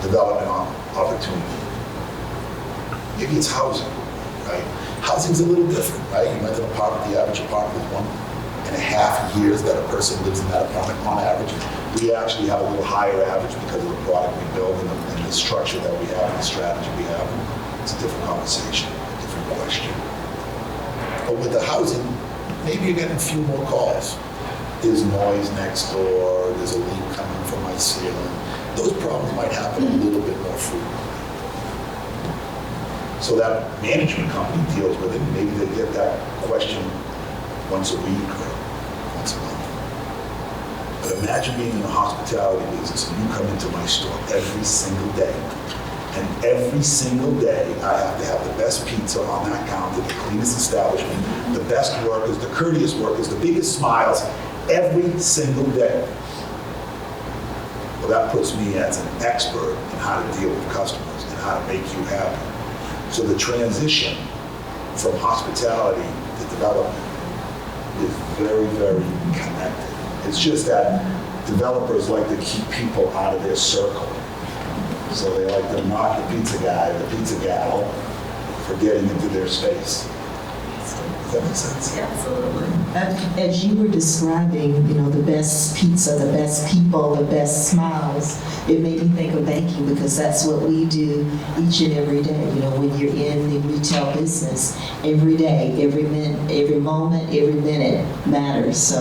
development opportunity? Maybe it's housing, right? Housing's a little different, right? You rent an apartment, the average apartment is 1.5 years that a person lives in that apartment on average. We actually have a little higher average because of the product we build and the structure that we have and the strategy we have. It's a different conversation, a different question. But with the housing, maybe you're getting a few more calls. There's noise next door, there's a leak coming from my ceiling. Those problems might happen a little bit more frequently. So that management company deals with it. Maybe they get that question once a week or once a month. But imagine being in the hospitality business and you come into my store every single day. And every single day I have to have the best pizza on that counter, the cleanest establishment, the best workers, the courteous workers, the biggest smiles, every single day. Well, that puts me as an expert in how to deal with customers and how to make you happy. So the transition from hospitality to development is very, very connected. It's just that developers like to keep people out of their circle. So they like to knock the pizza guy or the pizza gal for getting into their space. Does that make sense? Absolutely. As you were describing, the best pizza, the best people, the best smiles, it made me think of banking because that's what we do each and every day. When you're in the retail business, every day, every minute, every moment, every minute matters. So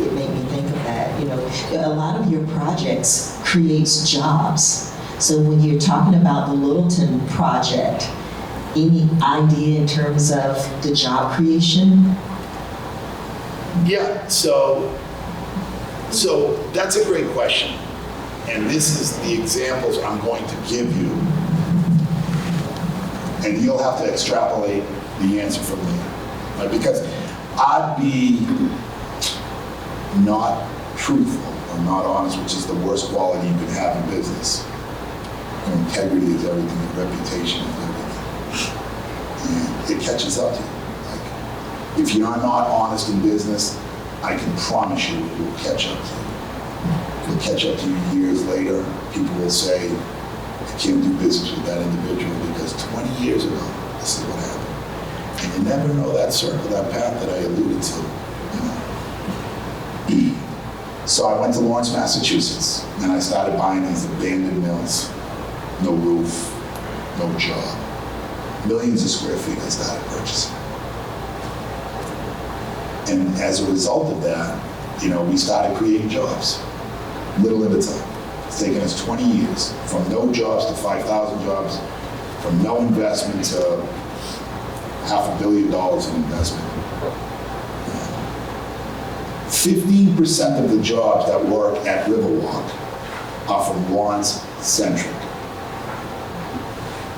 it made me think of that. A lot of your projects creates jobs. So when you're talking about the Littleton project, any idea in terms of the job creation? Yeah, so that's a great question. And this is the examples I'm going to give you. And you'll have to extrapolate the answer from there. Right? Because I'd be not truthful or not honest, which is the worst quality you can have in business. Integrity is everything, and reputation is everything. And it catches up to you. Like, if you're not honest in business, I can promise you it will catch up to you. It will catch up to you years later. People will say, I can't do business with that individual because 20 years ago, this is what happened. And you never know that circle, that path that I alluded to. So I went to Lawrence, Massachusetts, and I started buying these abandoned mills. No roof, no job. Millions of square feet I started purchasing. And as a result of that, we started creating jobs, little at a time. It's taken us 20 years, from no jobs to 5,000 jobs, from no investment to $500 million in investment. 15% of the jobs that work at Riverwalk are from Lawrence Centric.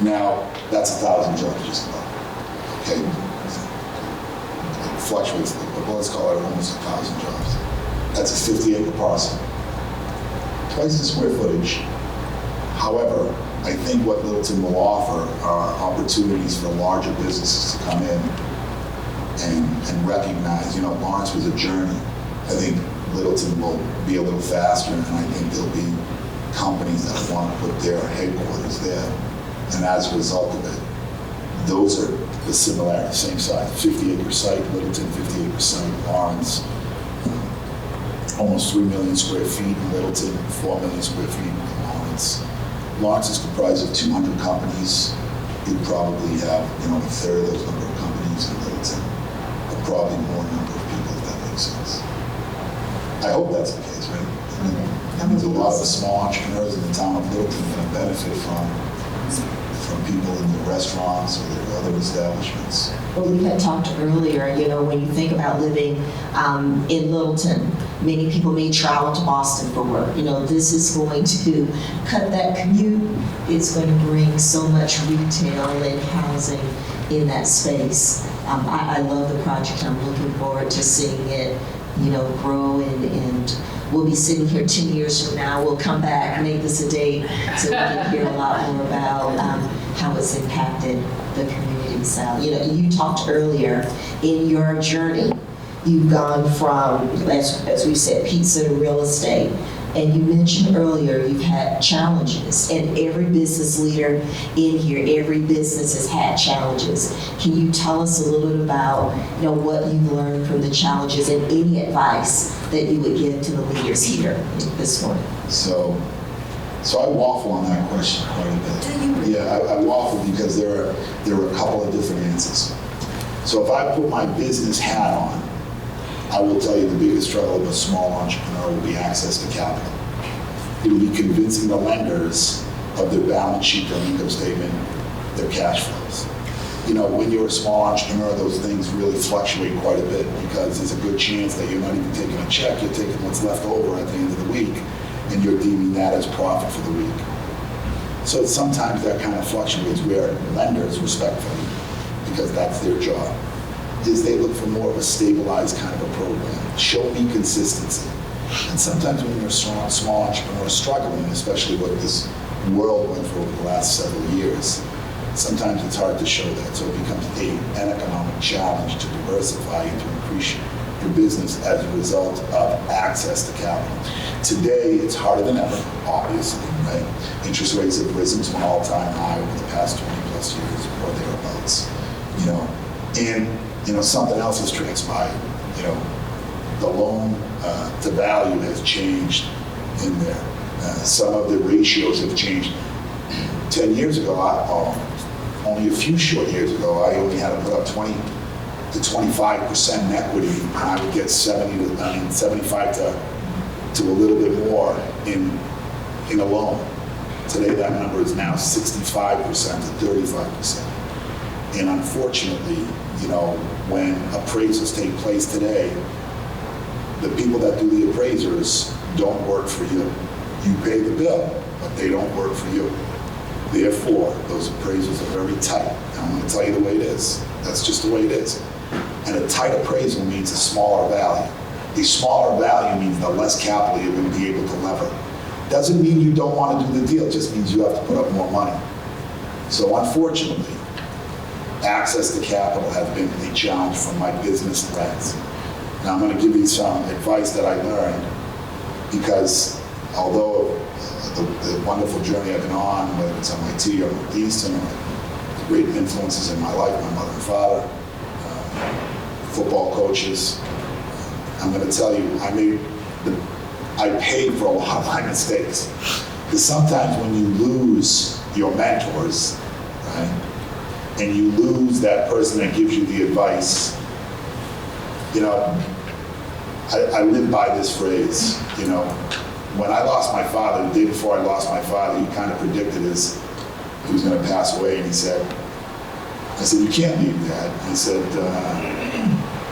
Now, that's 1,000 jobs just about, okay? It fluctuates, but let's call it almost 1,000 jobs. That's a 50-acre parcel. Twice the square footage. However, I think what Littleton will offer are opportunities for larger businesses to come in and recognize, you know, Lawrence was a journey. I think Littleton will be a little faster, and I think there'll be companies that want to put their headquarters there. And as a result of it, those are the similarities, same size, 50-acre site, Littleton, 50-acre site, Lawrence, almost 3 million square feet in Littleton, 4 million square feet in Lawrence. Lawrence is comprised of 200 companies. You'd probably have, you know, a third of those number of companies in Littleton, but probably more number of people, if that makes sense. I hope that's the case, right? That means a lot of the small entrepreneurs in the town of Littleton are going to benefit from people in the restaurants or their other establishments. Well, we had talked earlier, you know, when you think about living in Littleton, many people may travel to Boston for work. You know, this is going to cut that commute. It's going to bring so much retail and housing in that space. I love the project. I'm looking forward to seeing it, you know, grow, and we'll be sitting here 10 years from now. We'll come back, make this a date, so we can hear a lot more about how it's impacted the community. Sal, you know, you talked earlier in your journey. You've gone from, as we said, pizza to real estate. And you mentioned earlier you've had challenges, and every business leader in here, every business has had challenges. Can you tell us a little bit about, you know, what you've learned from the challenges and any advice that you would give to the leaders here this morning? So I waffle on that question quite a bit. Yeah, I waffle because there are a couple of different answers. So if I put my business hat on, I will tell you the biggest struggle of a small entrepreneur will be access to capital. It will be convincing the lenders of their balance sheet, their income statement, their cash flows. You know, when you're a small entrepreneur, those things really fluctuate quite a bit because there's a good chance that you're not even taking a check, you're taking what's left over at the end of the week, and you're deeming that as profit for the week. So sometimes that kind of fluctuates where lenders, respectfully, because that's their job, is they look for more of a stabilized kind of a program. Show me consistency. And sometimes when you're a small entrepreneur struggling, especially what this world went through over the last several years, sometimes it's hard to show that. So it becomes an economic challenge to diversify and to increase your business as a result of access to capital. Today, it's harder than ever, obviously, right? Interest rates have risen to an all-time high over the past 20 plus years or thereabouts, you know. And you know, something else has transpired. You know, the loan to value has changed in there. Some of the ratios have changed. 10 years ago, only a few short years ago, I only had to put up 20 to 25% in equity, and I would get 75 to a little bit more in a loan. Today, that number is now 65% to 35%. And unfortunately, you know, when appraisals take place today, the people that do the appraisers don't work for you. You pay the bill, but they don't work for you. Therefore, those appraisals are very tight. And I'm going to tell you the way it is. That's just the way it is. And a tight appraisal means a smaller value. A smaller value means the less capital you're going to be able to lever. Doesn't mean you don't want to do the deal, it just means you have to put up more money. So unfortunately, access to capital has been a challenge from my business lens. Now I'm going to give you some advice that I learned because although the wonderful journey I've been on, whether it's MIT or Northeastern, or great influences in my life, my mother and father, football coaches, I'm going to tell you, I paid for a lot of my mistakes. Because sometimes when you lose your mentors, right, and you lose that person that gives you the advice, you know, I live by this phrase, you know, when I lost my father, the day before I lost my father, he kind of predicted he was going to pass away, and I said, you can't leave, Dad. He said,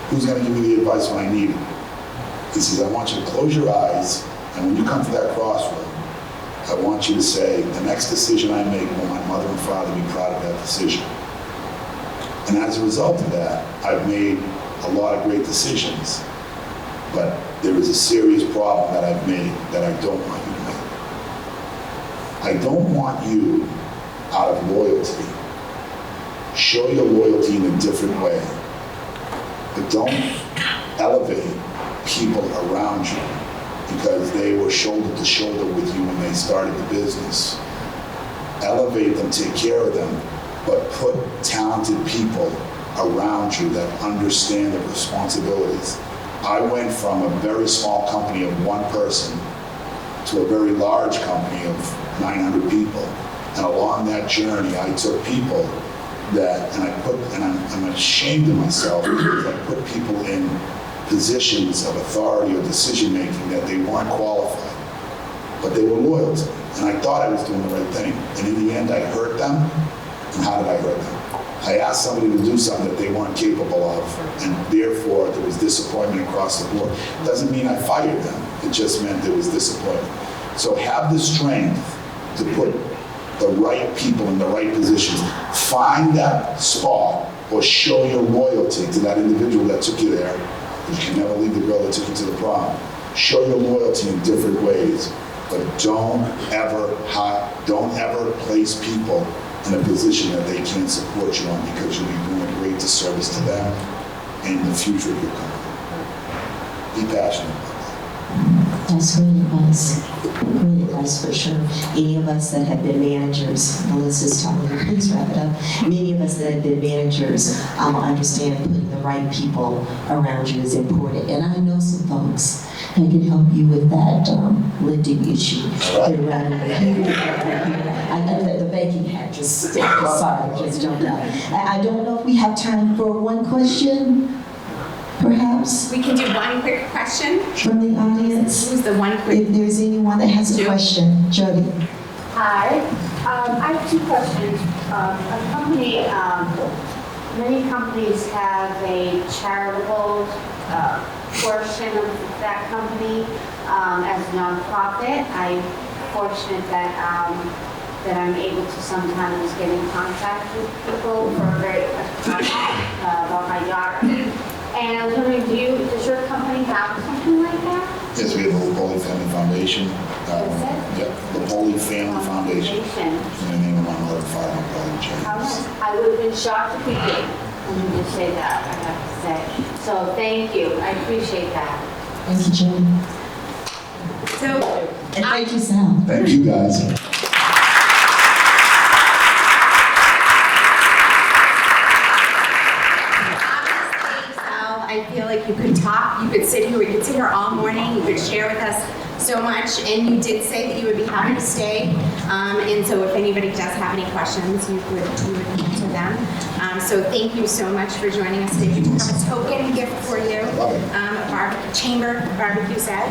who's going to give me the advice when I need it? He says, I want you to close your eyes, and when you come to that crossroad, I want you to say, the next decision I make when my mother and father to be proud of that decision. And as a result of that, I've made a lot of great decisions, but there is a serious problem that I've made that I don't want you to make. I don't want you, out of loyalty, show your loyalty in a different way, but don't elevate people around you because they were shoulder to shoulder with you when they started the business. Elevate them, take care of them, but put talented people around you that understand the responsibilities. I went from a very small company of one person to a very large company of 900 people. And along that journey, I took people that, and I'm ashamed of myself because I put people in positions of authority or decision making that they weren't qualified, but they were loyal to me. And I thought I was doing the right thing. And in the end, I hurt them. And how did I hurt them? I asked somebody to do something that they weren't capable of, and therefore there was disappointment across the board. Doesn't mean I fired them. It just meant there was disappointment. So have the strength to put the right people in the right positions. Find that spot or show your loyalty to that individual that took you there. You can never leave the girl that took you to the prom. Show your loyalty in different ways, but don't ever place people in a position that they can't support you on because you'll be doing a great disservice to them and the future of your company. Be passionate about that. That's great advice. Great advice for sure. Any of us that have been managers, Melissa's telling me, please wrap it up. Many of us that have been managers understand putting the right people around you is important. And I know some folks that can help you with that lifting issue. I know that the banking hat just jumped out. I don't know if we have time for one question, perhaps, We can do one quick question. from the audience. Who's the one quick? If there's anyone that has a question, Jody. Hi, I have two questions. A company, many companies have a charitable portion of that company as a nonprofit. I'm fortunate that I'm able to sometimes get in contact with people for very about my daughter. And I was wondering, does your company have something like that? Yes, we have the Lupoli Family Foundation. Yeah, the Lupoli Family Foundation. In the name of my mother, father, my brother, James. How nice. I would have been shocked if we did. Let me just say that, I have to say. So thank you, I appreciate that. Thank you, Jody. So, And thank you, Sal. Thank you, guys. I feel like you could talk, you could sit here all morning, you could share with us so much, and you did say that you would be happy to stay. And so if anybody does have any questions, you would answer them. So thank you so much for joining us today. We do have a token gift for you, a chamber barbecue set.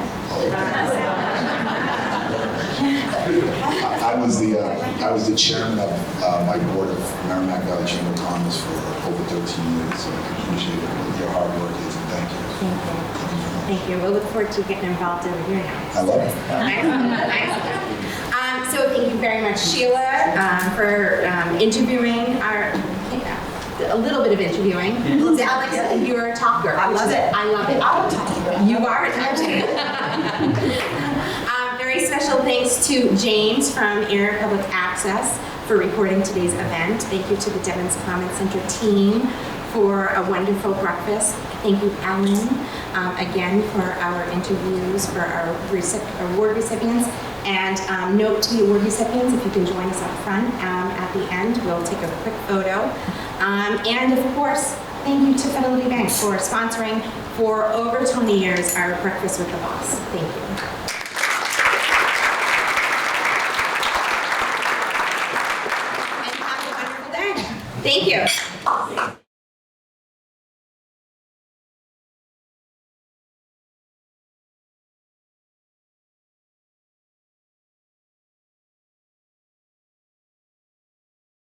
I was the chairman of my board of Merrimack Valley Chamber of Commerce for over 13 years, so I appreciate your hard work, and thank you. Thank you. We'll look forward to getting involved over here now. I love it. Nice. So thank you very much, Sheila, for interviewing a little bit of interviewing. Alex, you're a talker. I love it. I love it. I'm a talker. You are a talker. Very special thanks to James from Air Public Access for recording today's event. Thank you to the Devon's Common Center team for a wonderful breakfast. Thank you, Alan, again for our interviews for our award recipients. And note to the award recipients, if you can join us up front at the end, we'll take a quick photo. And of course, thank you to Fidelity Bank for sponsoring for over 20 years our Breakfast with the Boss. Thank you. And have a wonderful day. Thank you.